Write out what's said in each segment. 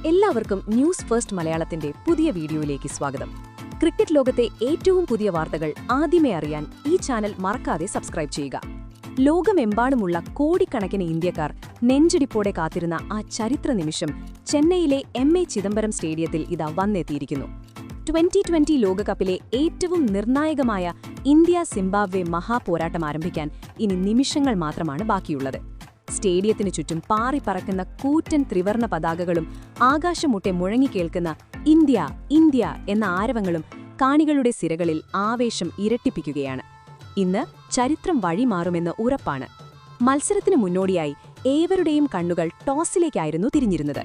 എല്ലാവർക്കും news first മലയാളത്തിന്റെ പുതിയ വീഡിയോയിലേക്ക് സ്വാഗതം. ക്രിക്കറ്റ് ലോകത്തെ ഏറ്റവും പുതിയ വാർത്തകൾ ആദ്യമേ അറിയാൻ ഈ ചാനൽ മറക്കാതെ സബ്സ്ക്രൈബ് ചെയ്യുക. ലോകമെമ്പാടുമുള്ള കോടിക്കണക്കിന് ഇന്ത്യക്കാർ നെഞ്ചിടിപ്പോടെ കാത്തിരുന്ന ആ ചരിത്ര നിമിഷം ചെന്നൈയിലെ എം.എ. ചിദംബരം സ്റ്റേഡിയത്തിൽ ഇതാ വന്നെത്തിയിരിക്കുന്നു. 2020 ലോകകപ്പിലെ ഏറ്റവും നിർണായകമായ ഇന്ത്യ-സിംബാബ്വെ മഹാപോരാട്ടം ആരംഭിക്കാൻ ഇനി നിമിഷങ്ങൾ മാത്രമാണ് ബാക്കിയുള്ളത്. സ്റ്റേഡിയത്തിനു ചുറ്റും പാറിപ്പറക്കുന്ന കൂറ്റൻ ത്രിവർണ പതാകകളും ആകാശമുട്ടെ മുഴങ്ങിക്കേൾക്കുന്ന ഇന്ത്യ ഇന്ത്യ എന്ന ആരവങ്ങളും കാണികളുടെ സിരകളിൽ ആവേശം ഇരട്ടിപ്പിക്കുകയാണ്. ഇന്ന് ചരിത്രം വഴിമാറുമെന്ന് ഉറപ്പാണ്. മത്സരത്തിന് മുന്നോടിയായി ഏവരുടെയും കണ്ണുകൾ ടോസിലേക്കായിരുന്നു തിരിഞ്ഞിരുന്നത്.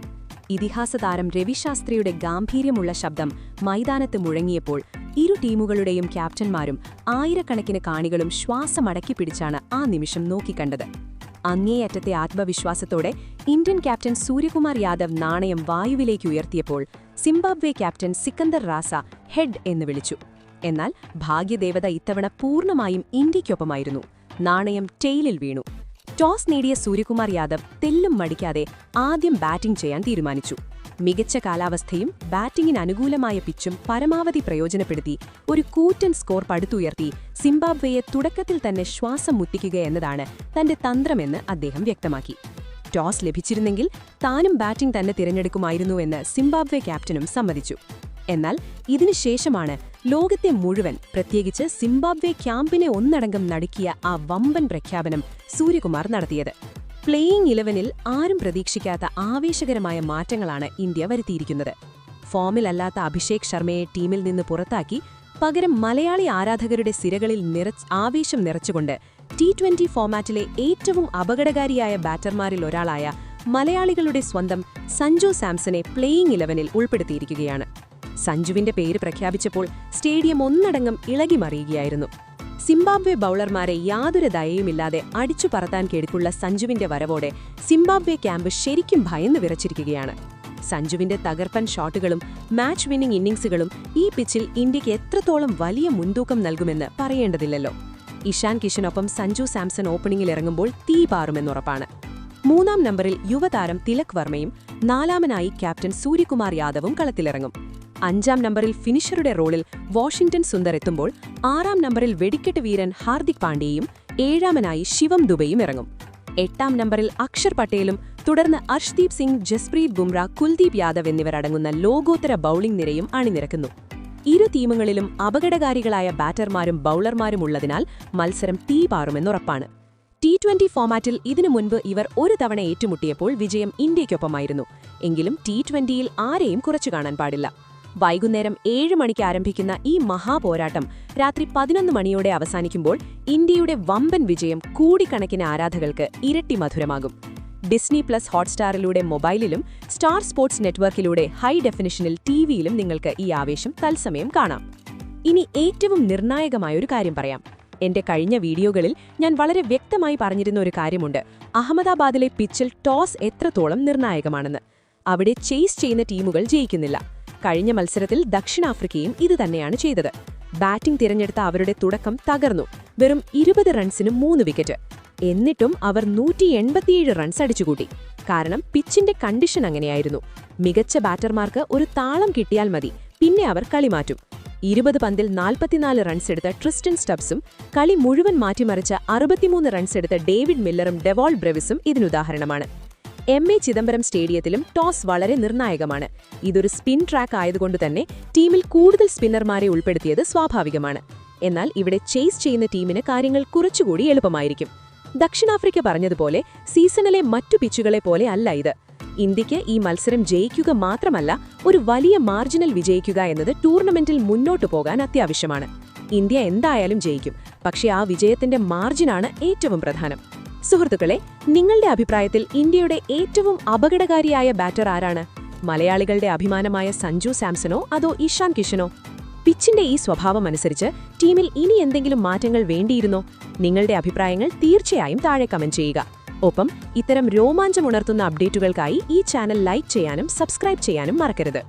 ഇതിഹാസ താരം രവിശാസ്ത്രിയുടെ ഗാംഭീര്യമുള്ള ശബ്ദം മൈതാനത്ത് മുഴങ്ങിയപ്പോൾ ഇരു ടീമുകളുടെയും ക്യാപ്റ്റന്മാരും ആയിരക്കണക്കിന് കാണികളും ശ്വാസമടക്കി പിടിച്ചാണ് ആ നിമിഷം നോക്കിക്കണ്ടത്. അങ്ങേയറ്റത്തെ ആത്മവിശ്വാസത്തോടെ ഇന്ത്യൻ ക്യാപ്റ്റൻ സൂര്യകുമാർ യാദവ് നാണയം വായുവിലേക്ക് ഉയർത്തിയപ്പോൾ Zimbabwe captain Sikandar Raza head എന്ന് വിളിച്ചു. എന്നാൽ ഭാഗ്യദേവത ഇത്തവണ പൂർണ്ണമായും ഇന്ത്യയ്ക്കൊപ്പമായിരുന്നു. നാണയം ടെയിലിൽ വീണു. ടോസ് നേടിയ സൂര്യകുമാർ യാദവ് തെല്ലും മടിക്കാതെ ആദ്യം ബാറ്റിംഗ് ചെയ്യാൻ തീരുമാനിച്ചു. മികച്ച കാലാവസ്ഥയും ബാറ്റിംഗിന് അനുകൂലമായ പിച്ചും പരമാവധി പ്രയോജനപ്പെടുത്തി ഒരു കൂറ്റൻ സ്കോർ പടുത്തുയർത്തി സിംബാബ്വെയെ തുടക്കത്തിൽ തന്നെ ശ്വാസം മുട്ടിക്കുക എന്നതാണ് തന്റെ തന്ത്രമെന്ന് അദ്ദേഹം വ്യക്തമാക്കി. ടോസ് ലഭിച്ചിരുന്നെങ്കിൽ താനും ബാറ്റിംഗ് തന്നെ തിരഞ്ഞെടുക്കുമായിരുന്നുവെന്ന് സിംബാബ്വെ ക്യാപ്റ്റനും സമ്മതിച്ചു. എന്നാൽ ഇതിനുശേഷമാണ് ലോകത്തെ മുഴുവൻ, പ്രത്യേകിച്ച് സിംബാബ്വെ ക്യാമ്പിനെ ഒന്നടങ്കം നടുക്കിയ ആ വമ്പൻ പ്രഖ്യാപനം സൂര്യകുമാർ നടത്തിയത്. പ്ലേയിംഗ് 11-ൽ ആരും പ്രതീക്ഷിക്കാത്ത ആവേശകരമായ മാറ്റങ്ങളാണ് ഇന്ത്യ വരുത്തിയിരിക്കുന്നത്. ഫോമിലല്ലാത്ത അഭിഷേക് ശർമ്മയെ ടീമിൽ നിന്ന് പുറത്താക്കി പകരം മലയാളി ആരാധകരുടെ സിരകളിൽ ആവേശം നിറച്ചുകൊണ്ട് T20 ഫോമാറ്റിലെ ഏറ്റവും അപകടകാരിയായ ബാറ്റർമാരിൽ ഒരാളായ മലയാളികളുടെ സ്വന്തം സഞ്ജു സാംസനെ പ്ലേയിംഗ് 11-ൽ ഉൾപ്പെടുത്തിയിരിക്കുകയാണ്. സഞ്ജുവിന്റെ പേര് പ്രഖ്യാപിച്ചപ്പോൾ സ്റ്റേഡിയം ഒന്നടങ്കം ഇളകിമറിയുകയായിരുന്നു. സിംബാബ്വെ ബൌളർമാരെ യാതൊരു ദയയുമില്ലാതെ അടിച്ചു പറത്താൻ കെടുക്കുള്ള സഞ്ജുവിന്റെ വരവോടെ സിംബാബ്വെ ക്യാമ്പ് ശരിക്കും ഭയന്ന് വിറച്ചിരിക്കുകയാണ്. സഞ്ജുവിന്റെ തകർപ്പൻ ഷോട്ടുകളും മാച്ച് വിന്നിംഗ് ഇന്നിംഗ്സുകളും ഈ പിച്ചിൽ ഇന്ത്യക്ക് എത്രത്തോളം വലിയ മുൻതൂക്കം നൽകുമെന്ന് പറയേണ്ടതില്ലല്ലോ. ഇഷാൻ കിഷനൊപ്പം സഞ്ജു സാംസൺ ഓപ്പണിംഗിൽ ഇറങ്ങുമ്പോൾ തീ പാറുമെന്നുറപ്പാണ്. 3-ാം നമ്പറിൽ യുവതാരം തിലക് വർമ്മയും 4-ാമനായി ക്യാപ്റ്റൻ സൂര്യകുമാർ യാദവും കളത്തിലിറങ്ങും. 5-ാം നമ്പറിൽ ഫിനിഷറുടെ റോളിൽ വാഷിംഗ്ടൺ സുന്ദർ എത്തുമ്പോൾ 6-ാം നമ്പറിൽ വെടിക്കെട്ട് വീരൻ ഹാർദിക് പാണ്ഡ്യയും 7-ാമനായി ശിവം ദുബെയും ഇറങ്ങും. 8-ാം നമ്പറിൽ അക്ഷർ പട്ടേലും തുടർന്ന് അർഷ്ദീപ് സിംഗ്, ജസ്പ്രീത് ബുംറ, കുൽദീപ് യാദവ് എന്നിവരടങ്ങുന്ന ലോകോത്തര ബൌളിംഗ് നിരയും അണിനിരക്കുന്നു. ഇരു ടീമുകളിലും അപകടകാരികളായ ബാറ്റർമാരും ബൌളർമാരും ഉള്ളതിനാൽ മത്സരം തീ പാറുമെന്നുറപ്പാണ്. T20 ഫോമാറ്റിൽ ഇതിനു മുൻപ് ഇവർ ഒരു തവണ ഏറ്റുമുട്ടിയപ്പോൾ വിജയം ഇന്ത്യയ്ക്കൊപ്പമായിരുന്നു. എങ്കിലും T20-യിൽ ആരെയും കുറച്ചു കാണാൻ പാടില്ല. വൈകുന്നേരം 7 മണിക്ക് ആരംഭിക്കുന്ന ഈ മഹാപോരാട്ടം രാത്രി 11 മണിയോടെ അവസാനിക്കുമ്പോൾ ഇന്ത്യയുടെ വമ്പൻ വിജയം കോടിക്കണക്കിന് ആരാധകർക്ക് ഇരട്ടി മധുരമാകും. ഡിസ്നി പ്ലസ് ഹോട്ട്സ്റ്റാറിലൂടെ മൊബൈലിലും സ്റ്റാർ സ്പോർട്സ് നെറ്റ്വർക്കിലൂടെ ഹൈ ഡെഫിനിഷനിൽ ടിവിയിലും നിങ്ങൾക്ക് ഈ ആവേശം തത്സമയം കാണാം. ഇനി ഏറ്റവും നിർണായകമായൊരു കാര്യം പറയാം. എന്റെ കഴിഞ്ഞ വീഡിയോകളിൽ ഞാൻ വളരെ വ്യക്തമായി പറഞ്ഞിരുന്ന ഒരു കാര്യമുണ്ട്. അഹമ്മദാബാദിലെ പിച്ചിൽ ടോസ് എത്രത്തോളം നിർണായകമാണെന്ന്. അവിടെ ചേസ് ചെയ്യുന്ന ടീമുകൾ ജയിക്കുന്നില്ല. കഴിഞ്ഞ മത്സരത്തിൽ ദക്ഷിണാഫ്രിക്കയും ഇതുതന്നെയാണ് ചെയ്തത്. ബാറ്റിംഗ് തിരഞ്ഞെടുത്ത അവരുടെ തുടക്കം തകർന്നു. വെറും 20 റൺസിന് 3 വിക്കറ്റ്. എന്നിട്ടും അവർ 187 റൺസ് അടിച്ചുകൂട്ടി. കാരണം പിച്ചിന്റെ കണ്ടീഷൻ അങ്ങനെയായിരുന്നു. മികച്ച ബാറ്റർമാർക്ക് ഒരു താളം കിട്ടിയാൽ മതി, പിന്നെ അവർ കളി മാറ്റും. 20 പന്തിൽ 44 റൺസ് എടുത്ത ട്രിസ്റ്റൻ സ്റ്റബ്സും കളി മുഴുവൻ മാറ്റിമറിച്ച 63 റൺസ് എടുത്ത ഡേവിഡ് മില്ലറും ഡെവോൾ ബ്രെവിസും ഇതിനുദാഹരണമാണ്. എം.എ. ചിദംബരം സ്റ്റേഡിയത്തിലും ടോസ് വളരെ നിർണായകമാണ്. ഇതൊരു സ്പിൻ ട്രാക്ക് ആയതുകൊണ്ടുതന്നെ ടീമിൽ കൂടുതൽ സ്പിന്നർമാരെ ഉൾപ്പെടുത്തിയത് സ്വാഭാവികമാണ്. എന്നാൽ ഇവിടെ ചേസ് ചെയ്യുന്ന ടീമിന് കാര്യങ്ങൾ കുറച്ചുകൂടി എളുപ്പമായിരിക്കും. ദക്ഷിണാഫ്രിക്ക പറഞ്ഞതുപോലെ സീസണിലെ മറ്റു പിച്ചുകളെ പോലെ അല്ല ഇത്. ഇന്ത്യക്ക് ഈ മത്സരം ജയിക്കുക മാത്രമല്ല, ഒരു വലിയ മാർജിനൽ വിജയിക്കുക എന്നത് ടൂർണമെന്റിൽ മുന്നോട്ടു പോകാൻ അത്യാവശ്യമാണ്. ഇന്ത്യ എന്തായാലും ജയിക്കും, പക്ഷേ ആ വിജയത്തിന്റെ മാർജിനാണ് ഏറ്റവും പ്രധാനം. സുഹൃത്തുക്കളെ, നിങ്ങളുടെ അഭിപ്രായത്തിൽ ഇന്ത്യയുടെ ഏറ്റവും അപകടകാരിയായ ബാറ്റർ ആരാണ്? മലയാളികളുടെ അഭിമാനമായ സഞ്ജു സാംസണോ അതോ ഇഷാൻ കിഷനോ? പിച്ചിന്റെ ഈ സ്വഭാവമനുസരിച്ച് ടീമിൽ ഇനി എന്തെങ്കിലും മാറ്റങ്ങൾ വേണ്ടിയിരുന്നോ? നിങ്ങളുടെ അഭിപ്രായങ്ങൾ തീർച്ചയായും താഴെ കമന്റ് ചെയ്യുക. ഒപ്പം ഇത്തരം രോമാഞ്ചമുണർത്തുന്ന അപ്ഡേറ്റുകൾക്കായി ഈ ചാനൽ ലൈക്ക് ചെയ്യാനും സബ്സ്ക്രൈബ് ചെയ്യാനും മറക്കരുത്.